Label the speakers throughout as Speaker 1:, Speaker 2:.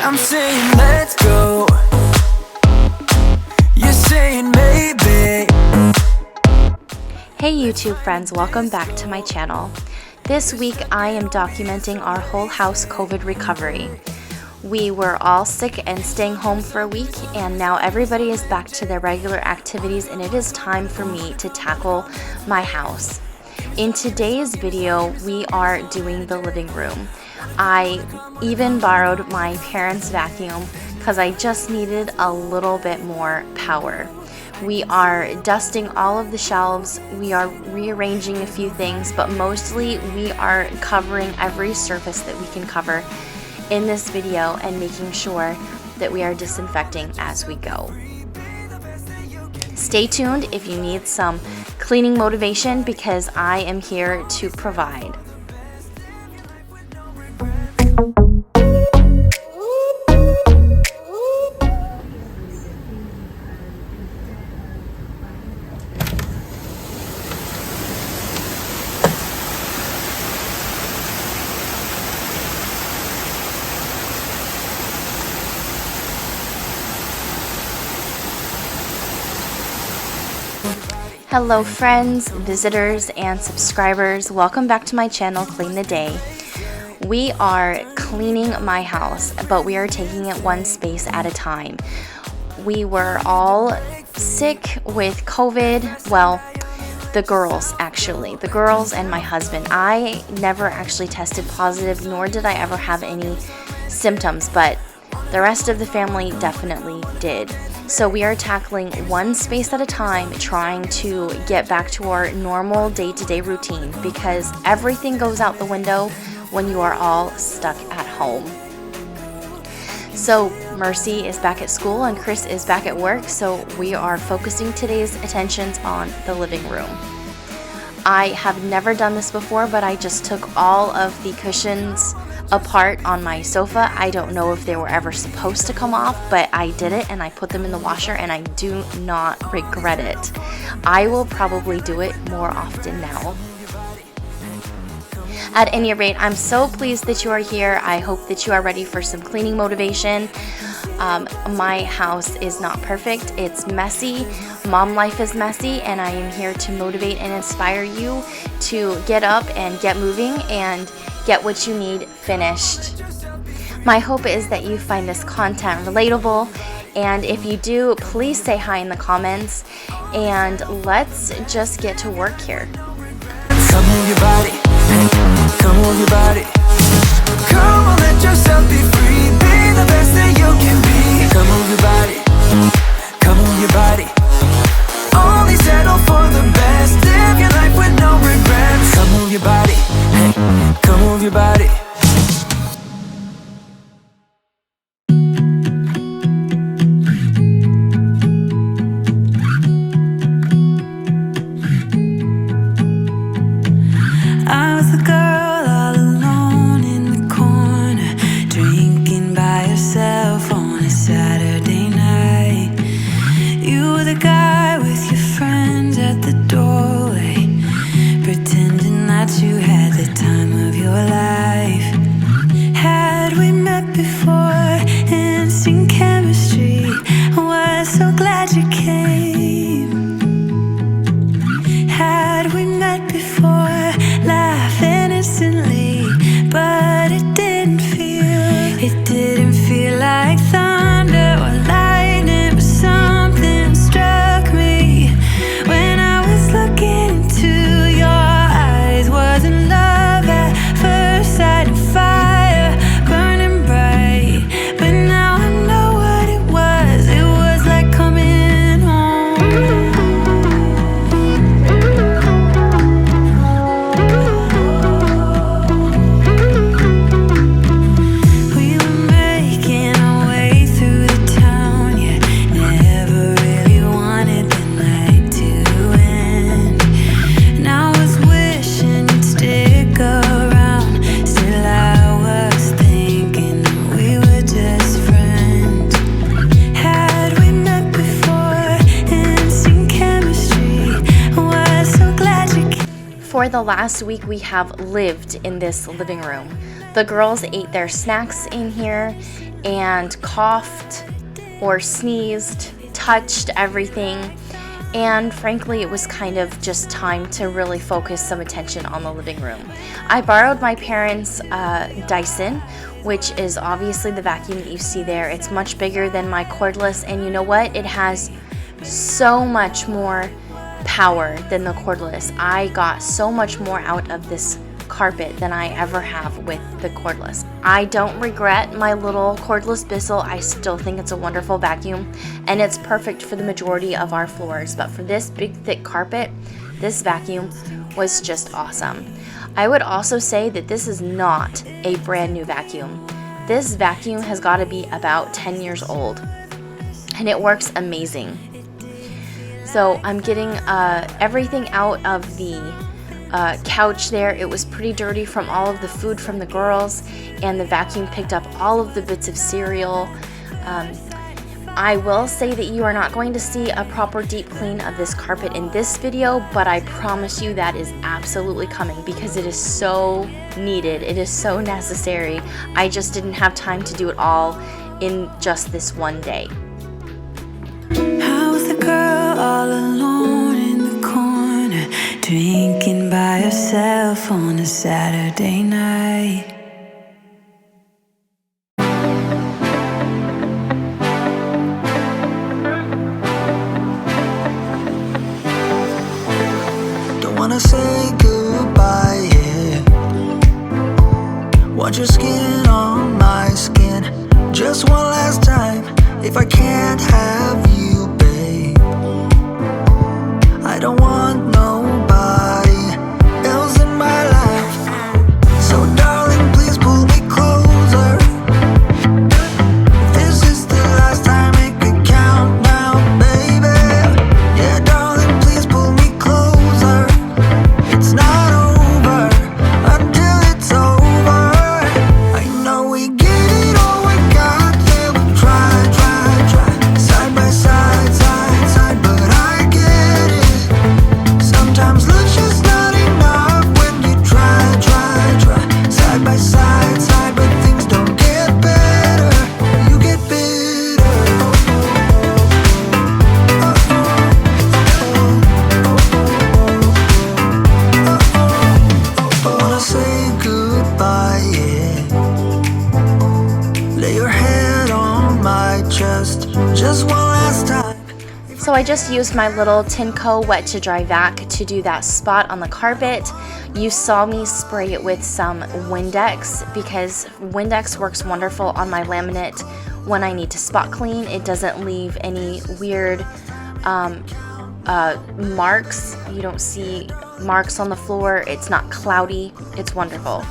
Speaker 1: I'm saying let's go. You're saying maybe.
Speaker 2: Hey YouTube friends, welcome back to my channel. This week I am documenting our whole house COVID recovery. We were all sick and staying home for a week, and now everybody is back to their regular activities, and it is time for me to tackle my house. In today's video, we are doing the living room. I even borrowed my parents' vacuum because I just needed a little bit more power. We are dusting all of the shelves, we are rearranging a few things, but mostly we are covering every surface that we can cover in this video and making sure that we are disinfecting as we go. Stay tuned if you need some cleaning motivation, because I am here to provide. Hello friends, visitors, and subscribers. Welcome back to my channel, Clean the Day. We are cleaning my house, but we are taking it one space at a time. We were all sick with COVID. Well, the girls actually. The girls and my husband. I never actually tested positive, nor did I ever have any symptoms, but the rest of the family definitely did. So we are tackling one space at a time, trying to get back to our normal day-to-day routine, because everything goes out the window when you are all stuck at home. So Mercy is back at school and Chris is back at work, so we are focusing today's attentions on the living room. I have never done this before, but I just took all of the cushions apart on my sofa. I don't know if they were ever supposed to come off, but I did it and I put them in the washer, and I do not regret it. I will probably do it more often now. At any rate, I'm so pleased that you are here. I hope that you are ready for some cleaning motivation. My house is not perfect. It's messy. Mom life is messy, and I am here to motivate and inspire you to get up and get moving and get what you need finished. My hope is that you find this content relatable, and if you do, please say hi in the comments, and let's just get to work here.
Speaker 1: Come move your body, come move your body. Come on, let yourself be free. Be the best that you can be. Come move your body, come move your body. Only settle for the best. Live your life with no regrets. Come move your body, come move your body.
Speaker 3: I was the girl all alone in the corner, drinking by yourself on a Saturday night. You were the guy with your friends at the doorway, pretending that you had the time of your life. Had we met before, instant chemistry, I was so glad you came. Had we met before, laugh innocently, but it didn't feel like thunder or lightning, but something struck me when I was looking into your eyes. Wasn't love at first sight, and fire burning bright, but now I know what it was. It was like coming home. We were making our way through the town, yeah, never really wanted the night to end. And I was wishing you'd stick around, still I was thinking that we were just friends. Had we met before, instant chemistry, was so glad you came.
Speaker 2: For the last week, we have lived in this living room. The girls ate their snacks in here and coughed or sneezed, touched everything, and frankly it was kind of just time to really focus some attention on the living room. I borrowed my parents' Dyson, which is obviously the vacuum that you see there. It's much bigger than my cordless, and you know what? It has so much more power than the cordless. I got so much more out of this carpet than I ever have with the cordless. I don't regret my little cordless Bissel. I still think it's a wonderful vacuum, and it's perfect for the majority of our floors, but for this big thick carpet, this vacuum was just awesome. I would also say that this is not a brand new vacuum. This vacuum has got to be about 10 years old, and it works amazing. So I'm getting everything out of the couch there. It was pretty dirty from all of the food from the girls, and the vacuum picked up all of the bits of cereal. I will say that you are not going to see a proper deep clean of this carpet in this video, but I promise you that is absolutely coming because it is so needed. It is so necessary. I just didn't have time to do it all in just this one day.
Speaker 3: I was the girl all alone in the corner, drinking by herself on a Saturday night.
Speaker 1: Don't wanna say goodbye, yeah. Want your skin on my skin. Just one last time. If I can't have you, babe, I don't want nobody else in my life. So darling, please pull me closer. If this is the last time, make it count now, baby. Yeah, darling, please pull me closer. It's not over until it's over. I know we get it all, we got, yeah, we try. Side by side, side, but I get it. Sometimes love's just not enough when you try. Side by side, but things don't get better. You get bitter. I wanna say goodbye, yeah. Lay your head on my chest, just one last time.
Speaker 2: So I just used my little Tineco Wet to Dry Vac to do that spot on the carpet. You saw me spray it with some Windex because Windex works wonderful on my laminate when I need to spot clean. It doesn't leave any weird marks. You don't see marks on the floor. It's not cloudy. It's wonderful.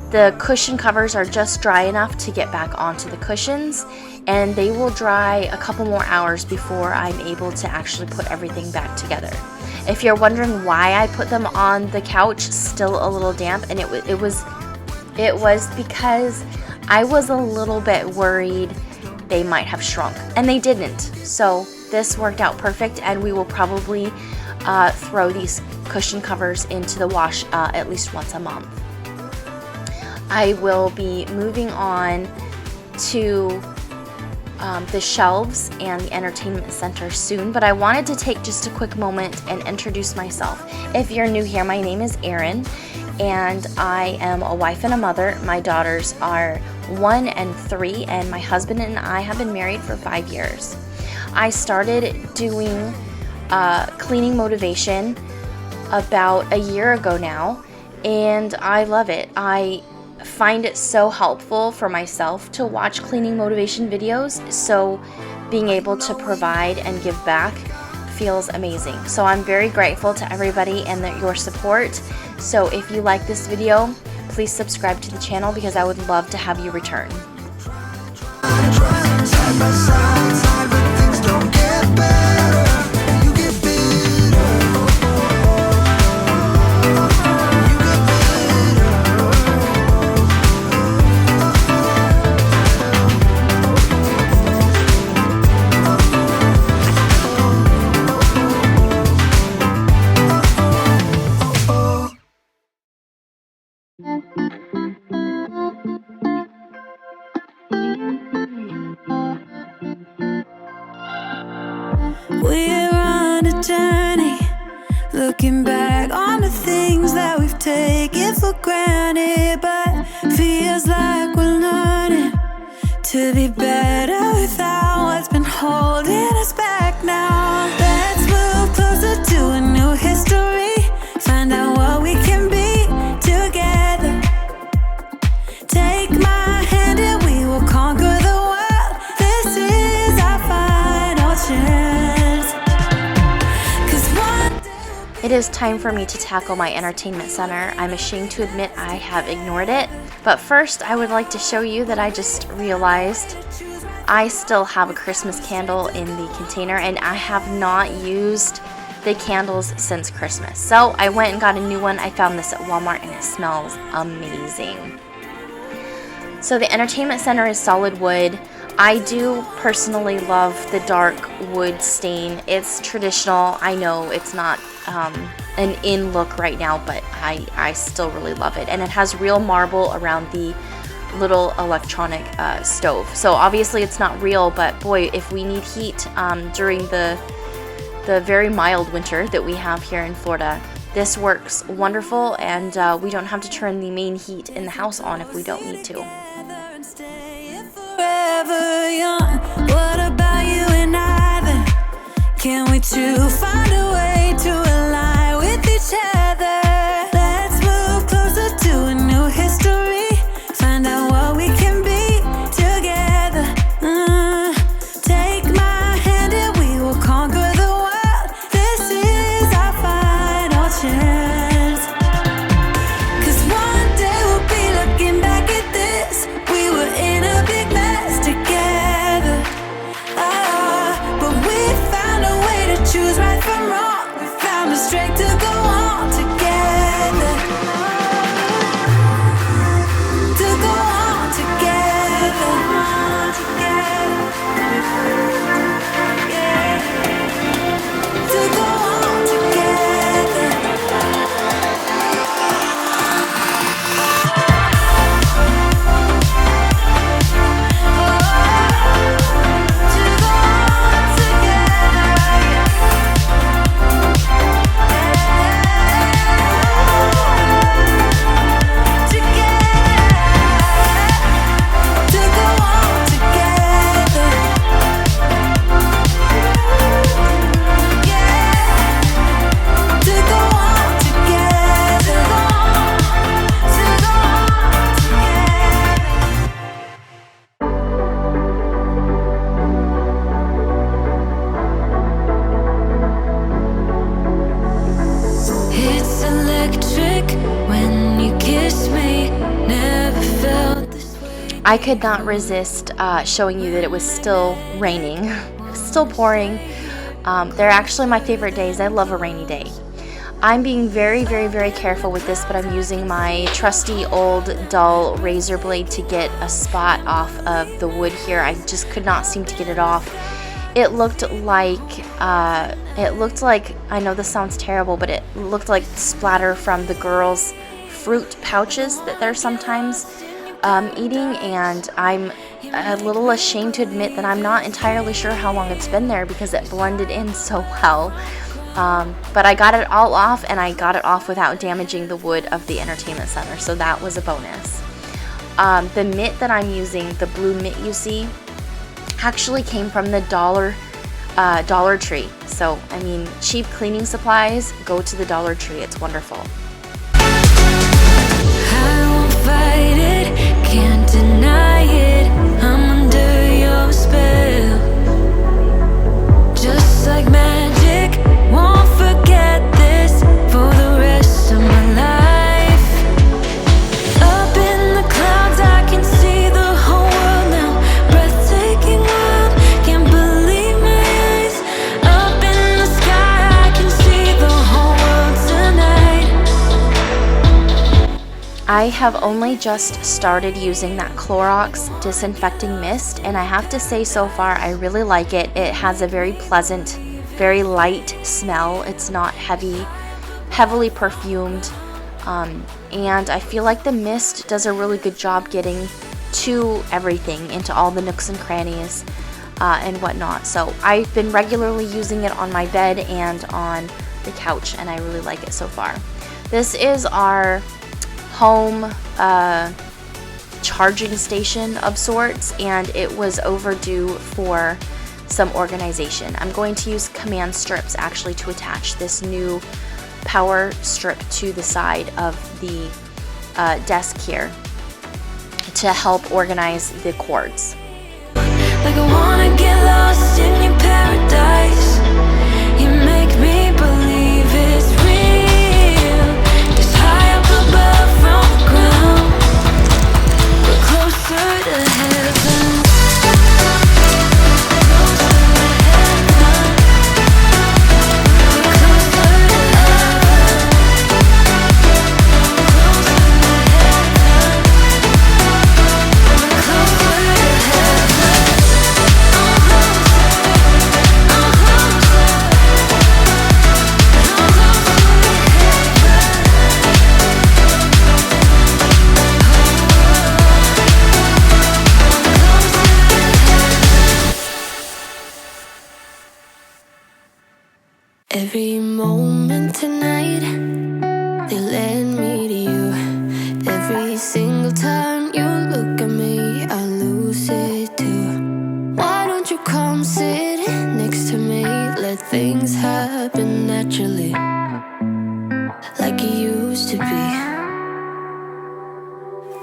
Speaker 2: The cushion covers are just dry enough to get back onto the cushions, and they will dry a couple more hours before I'm able to actually put everything back together. If you're wondering why I put them on the couch still a little damp, and it was because I was a little bit worried they might have shrunk, and they didn't. So this worked out perfect, and we will probably throw these cushion covers into the wash at least once a month. I will be moving on to the shelves and the entertainment center soon, but I wanted to take just a quick moment and introduce myself. If you're new here, my name is Erin, and I am a wife and a mother. My daughters are 1 and 3, and my husband and I have been married for 5 years. I started doing cleaning motivation about a year ago now, and I love it. I find it so helpful for myself to watch cleaning motivation videos, so being able to provide and give back feels amazing. So I'm very grateful to everybody and your support. So if you like this video, please subscribe to the channel because I would love to have you return.
Speaker 1: Side by side, but things don't get better. You get bitter. You get
Speaker 3: We're on a journey, looking back on the things that we've taken for granted, but feels like we're learning to be better without what's been holding us back now. Let's move closer to a new history, find out what we can be together. Take my hand and we will conquer the world. This is our final chance. 'Cause one day
Speaker 2: It is time for me to tackle my entertainment center. I'm ashamed to admit I have ignored it, but first I would like to show you that I just realized I still have a Christmas candle in the container and I have not used the candles since Christmas. So I went and got a new one. I found this at Walmart and it smells amazing. So the entertainment center is solid wood. I do personally love the dark wood stain. It's traditional. I know it's not an in look right now, but I still really love it. And it has real marble around the little electronic stove. So obviously it's not real, but boy, if we need heat during the very mild winter that we have here in Florida, this works wonderful, and we don't have to turn the main heat in the house on if we don't need to.
Speaker 3: forever young. What about you and I then? Can we two find a way to align with each other? Let's move closer to a new history, find out what we can be together. Take my hand and we will conquer the world. This is our final chance. 'Cause one day we'll be looking back at this. We were in a big mess together. But we found a way to choose right from wrong. We found the strength to go on together. To go on together. Yeah. To go on together. It's electric when you kiss me. Never felt this way.
Speaker 2: I could not resist showing you that it was still raining, still pouring. They're actually my favorite days. I love a rainy day. I'm being very, very, very careful with this, but I'm using my trusty old dull razor blade to get a spot off of the wood here. I just could not seem to get it off. It looked like, I know this sounds terrible, but it looked like splatter from the girls' fruit pouches that they're sometimes eating, and I'm a little ashamed to admit that I'm not entirely sure how long it's been there because it blended in so well. But I got it all off, and I got it off without damaging the wood of the entertainment center, so that was a bonus. The mitt that I'm using, the blue mitt you see, actually came from the Dollar Tree. So, I mean, cheap cleaning supplies, go to the Dollar Tree. It's wonderful.
Speaker 3: I won't fight it, can't deny it. I'm under your spell. Just like magic, won't forget this for the rest of my life. Up in the clouds, I can see the whole world now. Breathtaking world, can't believe my eyes. Up in the sky, I can see the whole world tonight.
Speaker 2: I have only just started using that Clorox disinfecting mist, and I have to say so far I really like it. It has a very pleasant, very light smell. It's not heavily perfumed, and I feel like the mist does a really good job getting to everything, into all the nooks and crannies. and whatnot. So I've been regularly using it on my bed and on the couch, and I really like it so far. This is our home charging station of sorts, and it was overdue for some organization. I'm going to use command strips actually to attach this new power strip to the side of the desk here to help organize the cords.
Speaker 3: Like I wanna get lost in your paradise. You make me believe it's real. It's high up above from the ground. We're closer to heaven. Every moment tonight, they led me to you. Every single time you look at me, I lose it too. Why don't you come sit next to me? Let things happen naturally, like it used to be.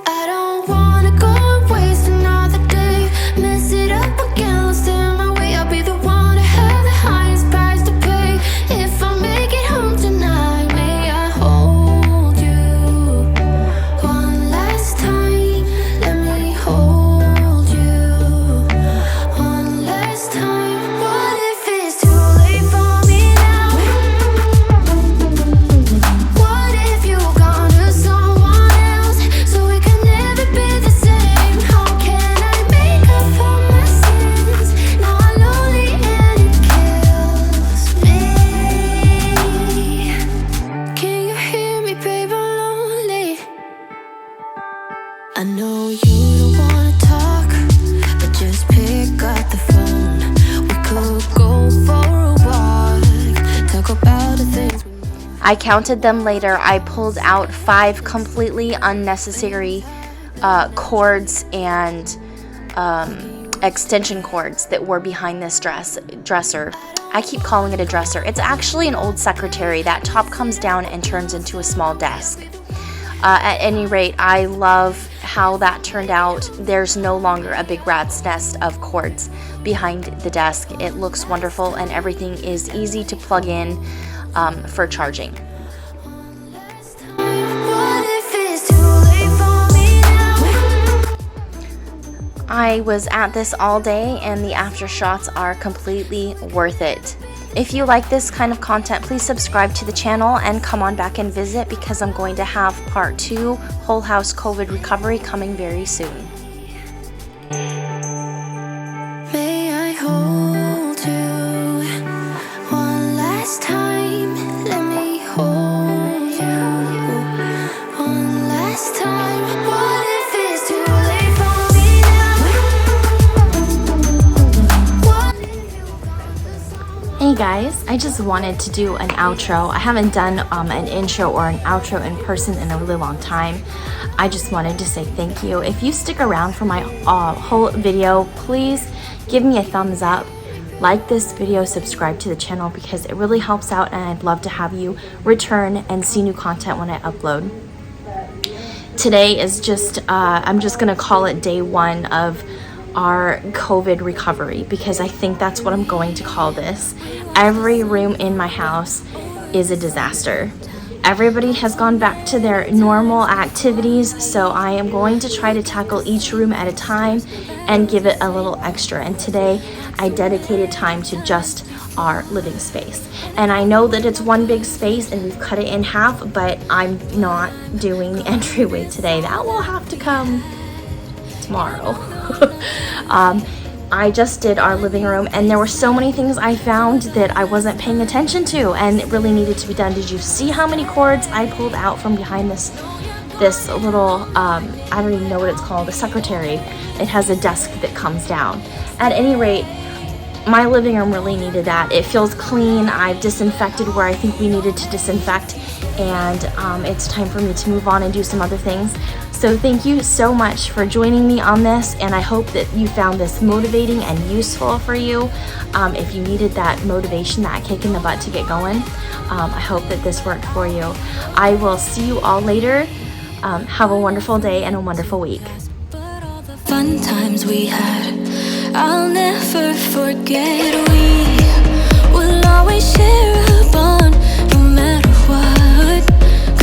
Speaker 3: I don't wanna go and waste another day. Mess it up again, lost in my way. I'll be the one to have the highest price to pay. If I make it home tonight, may I hold you one last time? Let me hold you one last time. What if it's too late for me now? What if you gone to someone else, so we can never be the same? How can I make up for my sins? Now I'm lonely and it kills me. Can you hear me, babe? I'm lonely. I know you don't wanna talk, but just pick up the phone. We could go for a walk, talk about the things we know.
Speaker 2: I counted them later. I pulled out 5 completely unnecessary cords and extension cords that were behind this dresser. I keep calling it a dresser. It's actually an old secretary. That top comes down and turns into a small desk. At any rate, I love how that turned out. There's no longer a big rat's nest of cords behind the desk. It looks wonderful, and everything is easy to plug in for charging.
Speaker 3: What if it's too late for me now?
Speaker 2: I was at this all day, and the aftershots are completely worth it. If you like this kind of content, please subscribe to the channel and come on back and visit, because I'm going to have part 2, whole house COVID recovery, coming very soon.
Speaker 3: May I hold you one last time? Let me hold you one last time. What if it's too late for me now? What if you got the
Speaker 2: Hey guys, I just wanted to do an outro. I haven't done an intro or an outro in person in a really long time. I just wanted to say thank you. If you stick around for my whole video, please give me a thumbs up, like this video, subscribe to the channel, because it really helps out, and I'd love to have you return and see new content when I upload. Today is just, I'm just gonna call it day 1 of our COVID recovery, because I think that's what I'm going to call this. Every room in my house is a disaster. Everybody has gone back to their normal activities, so I am going to try to tackle each room at a time and give it a little extra. And today I dedicated time to just our living space. And I know that it's one big space and we've cut it in half, but I'm not doing the entryway today. That will have to come tomorrow. I just did our living room, and there were so many things I found that I wasn't paying attention to, and it really needed to be done. Did you see how many cords I pulled out from behind this this little, I don't even know what it's called, a secretary. It has a desk that comes down. At any rate, my living room really needed that. It feels clean. I've disinfected where I think we needed to disinfect, and it's time for me to move on and do some other things. So thank you so much for joining me on this, and I hope that you found this motivating and useful for you. If you needed that motivation, that kick in the butt to get going, I hope that this worked for you. I will see you all later. Have a wonderful day and a wonderful week.
Speaker 3: Fun times we had, I'll never forget. We will always share